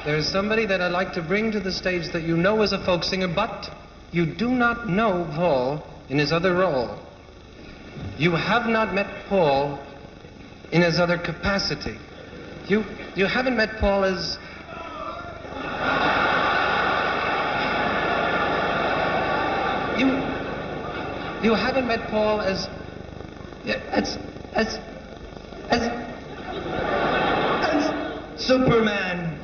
There's somebody that I'd like to bring to the stage that you know as a folk singer, but you do not know Paul in his other role. You have not met Paul in his other capacity. You haven't met Paul as... You haven't met Paul as Superman.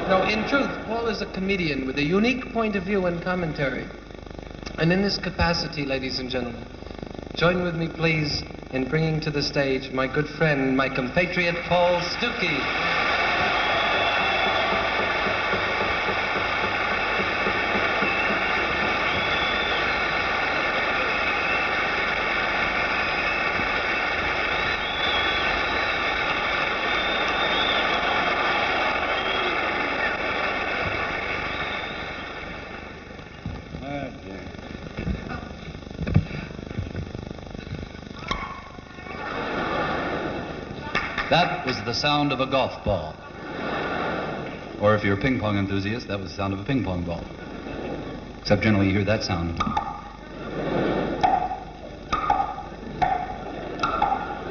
No, in truth, Paul is a comedian with a unique point of view and commentary. And in this capacity, ladies and gentlemen, join with me, please, in bringing to the stage my good friend, my compatriot, Paul Stuckey. That was the sound of a golf ball. Or if you're a ping pong enthusiast, that was the sound of a ping pong ball. Except generally you hear that sound.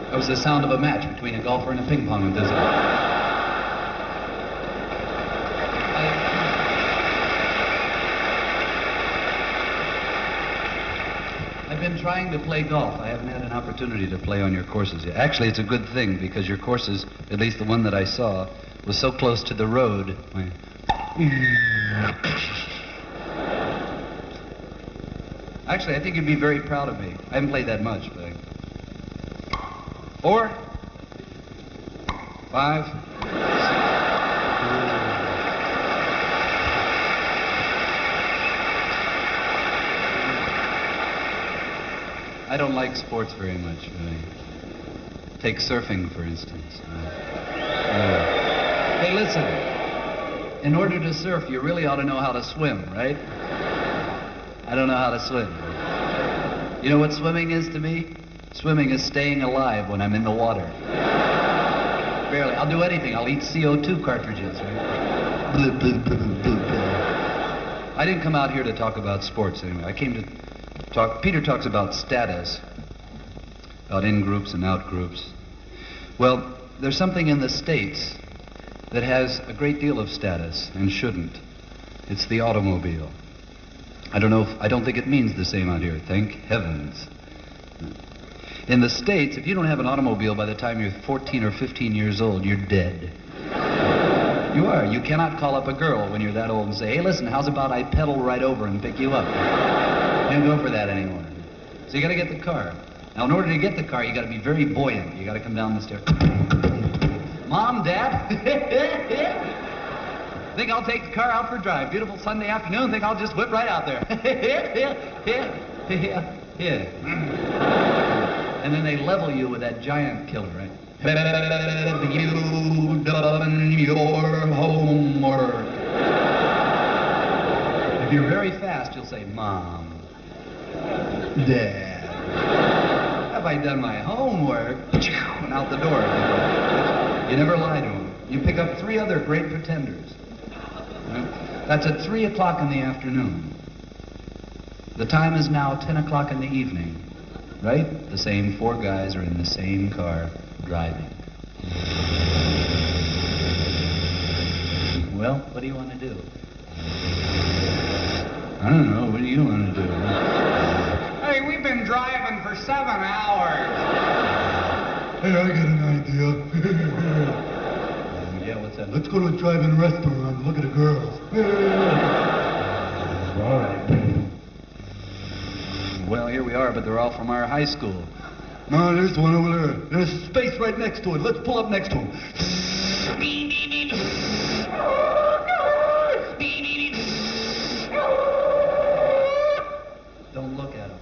That was the sound of a match between a golfer and a ping pong enthusiast. I've been trying to play golf. I haven't had an opportunity to play on your courses yet. Actually, it's a good thing because your courses, at least the one that I saw, was so close to the road. Actually, I think you'd be very proud of me. I haven't played that much, but 4, 5. I don't like sports very much. Take surfing, for instance. Hey, listen. In order to surf, you really ought to know how to swim, right? I don't know how to swim. You know what swimming is to me? Swimming is staying alive when I'm in the water. Barely. I'll do anything. I'll eat CO2 cartridges. Right? I didn't come out here to talk about sports anyway. I came to talk. Peter talks about status, about in-groups and out-groups. Well, there's something in the States that has a great deal of status and shouldn't. It's the automobile. I don't think it means the same out here, thank heavens. In the States, if you don't have an automobile by the time you're 14 or 15 years old, you're dead. You are. You cannot call up a girl when you're that old and say, hey, listen, how's about I pedal right over and pick you up? You don't go for that anymore. So you got to get the car. Now, in order to get the car, you got to be very buoyant. You got to come down the stairs. Mom, Dad, think I'll take the car out for a drive. Beautiful Sunday afternoon. Think I'll just whip right out there. And then they level you with that giant killer, right? Have you done your homework? If you're very fast, you'll say, Mom, Dad, have I done my homework? And out the door. You never lie to them. You pick up 3 other great pretenders. That's at 3 o'clock in the afternoon. The time is now 10 o'clock in the evening. Right? The same 4 guys are in the same car driving. Well, what do you want to do? I don't know. What do you want to do? Hey, we've been driving for 7 hours. Hey, I got an idea. Yeah, what's that? Let's go to a drive-in restaurant and look at the girls. All right. Well, here we are, but they're all from our high school. No, there's one over there. There's space right next to it. Let's pull up next to him. Don't look at them.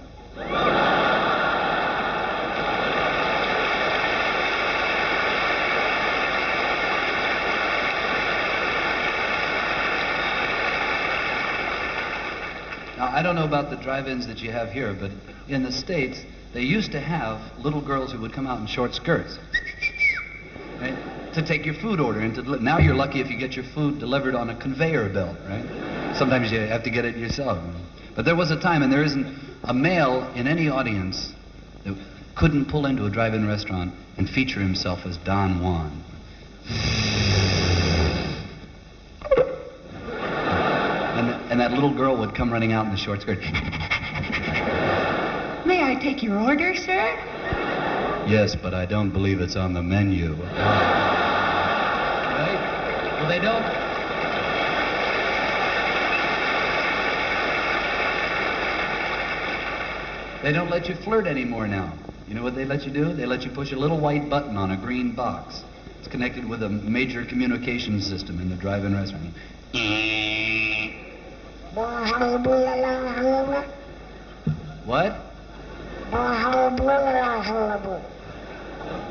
Now, I don't know about the drive-ins that you have here, but in the States, they used to have little girls who would come out in short skirts, right, to take your food order. Now you're lucky if you get your food delivered on a conveyor belt, right? Sometimes you have to get it yourself. But there was a time, and there isn't a male in any audience that couldn't pull into a drive-in restaurant and feature himself as Don Juan. And that little girl would come running out in the short skirt. May I take your order, sir? Yes, but I don't believe it's on the menu. Right? Well, they don't. They don't let you flirt anymore now. You know what they let you do? They let you push a little white button on a green box. It's connected with a major communication system in the drive-in restaurant. What?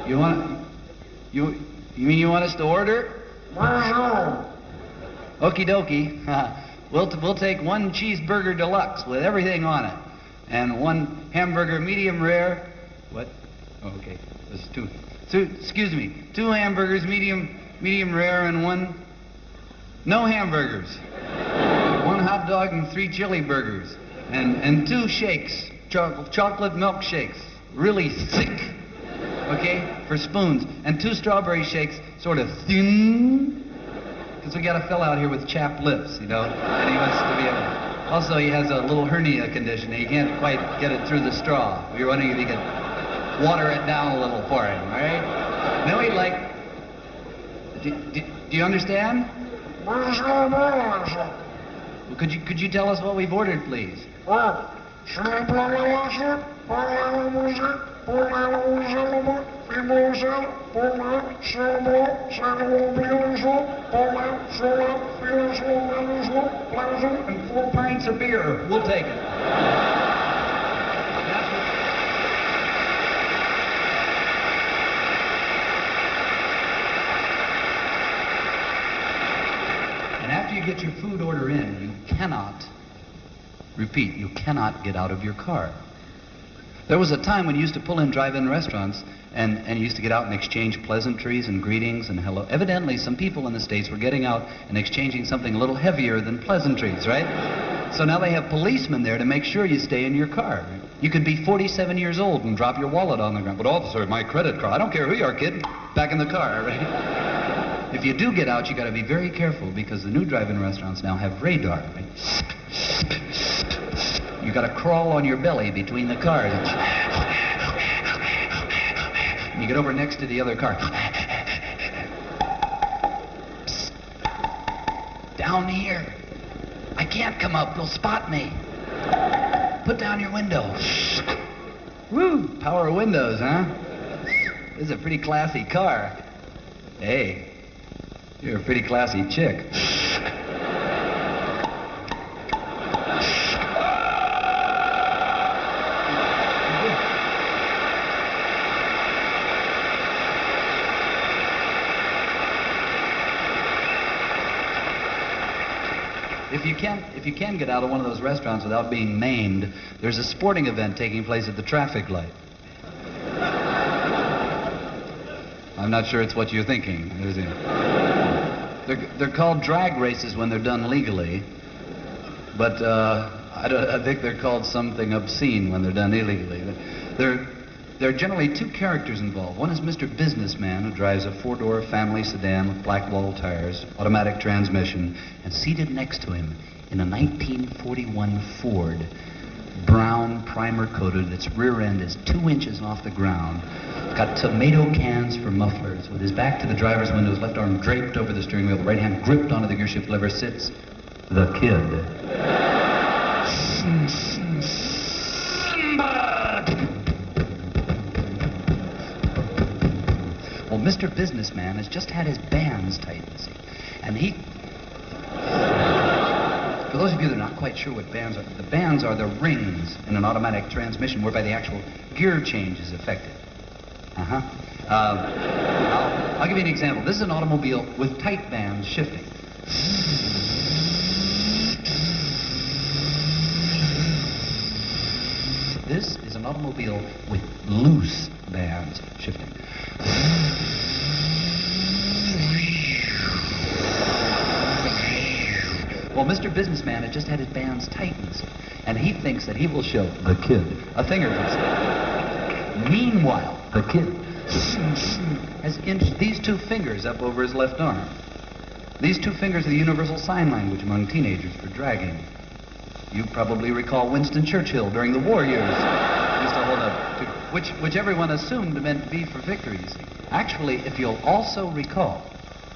You mean you want us to order? Okie dokie. We'll take one cheeseburger deluxe with everything on it, and one hamburger medium rare. What? Oh, okay. This is two. Excuse me. 2 hamburgers medium rare and 1 no hamburgers. 1 hot dog and 3 chili burgers, and 2 shakes, chocolate milkshakes, really thick. Okay, for spoons, and 2 strawberry shakes, sort of thin, because we got a fella out here with chapped lips, you know, and he wants to be able. Also, he has a little hernia condition. He can't quite get it through the straw. We were wondering if he could water it down a little for him, all right? No, he'd like. Do you understand? Well, could you tell us what we've ordered, please? And 4 pints of beer. We'll take it. And after you get your food order in, you cannot get out of your car. There was a time when you used to pull in drive-in restaurants and you used to get out and exchange pleasantries and greetings and hello. Evidently, some people in the States were getting out and exchanging something a little heavier than pleasantries, right? So now they have policemen there to make sure you stay in your car. You could be 47 years old and drop your wallet on the ground. But officer, my credit card. I don't care who you are, kid. Back in the car, right? If you do get out, you got to be very careful because the new drive-in restaurants now have radar, right? You got to crawl on your belly between the cars. And you get over next to the other car. Psst. Down here. I can't come up. They'll spot me. Put down your window. Woo! Power windows, huh? This is a pretty classy car. Hey, you're a pretty classy chick. If you can get out of one of those restaurants without being maimed, there's a sporting event taking place at the traffic light. I'm not sure it's what you're thinking, is it? They're called drag races when they're done legally, but I think they're called something obscene when they're done illegally. There are generally 2 characters involved. One is Mr. Businessman, who drives a 4-door family sedan with black wall tires, automatic transmission, and seated next to him in a 1941 Ford, brown, primer-coated. Its rear end is 2 inches off the ground. It's got tomato cans for mufflers. With his back to the driver's window, his left arm draped over the steering wheel, the right hand gripped onto the gear shift lever, sits the kid. Well, Mr. Businessman has just had his bands tightened, see? And he... For those of you that are not quite sure what bands are, the bands are the rings in an automatic transmission whereby the actual gear change is effected. I'll give you an example. This is an automobile with tight bands shifting. This is an automobile with loose bands shifting. Well, Mr. Businessman had just had his bands tightened, and he thinks that he will show the kid a thing or two. Meanwhile, the kid has inched these two fingers up over his left arm. These two fingers are the universal sign language among teenagers for dragging. You probably recall Winston Churchill during the war years used to hold up, which everyone assumed meant V for victory, you see. Actually, if you'll also recall,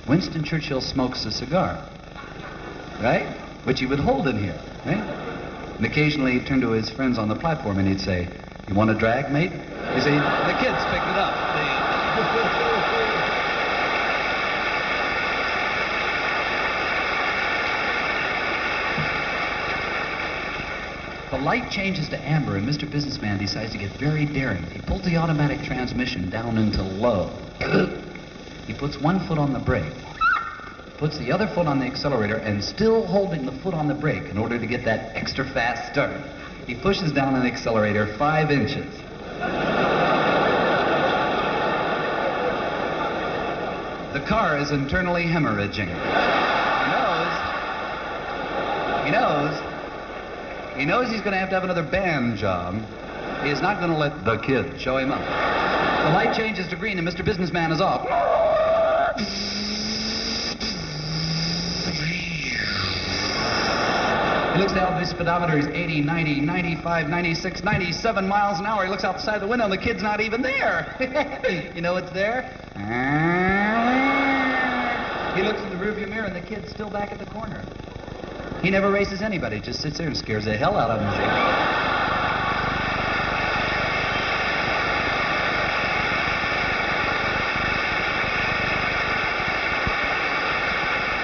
Winston Churchill smokes a cigar, right? Which he would hold in here, right? And occasionally he'd turn to his friends on the platform and he'd say, "You want a drag, mate?" You see, the kids picked it up. The light changes to amber, and Mr. Businessman decides to get very daring. He pulls the automatic transmission down into low. He puts one foot on the brake, puts the other foot on the accelerator, and still holding the foot on the brake in order to get that extra fast start, he pushes down on the accelerator 5 inches. The car is internally hemorrhaging. He knows he's going to have another band job. He is not going to let the kid show him up. The light changes to green and Mr. Businessman is off. He looks down at his speedometer. He's 80, 90, 95, 96, 97 miles an hour. He looks outside the window and the kid's not even there. You know what's there? He looks in the rearview mirror and the kid's still back at the corner. He never races anybody, just sits there and scares the hell out of him.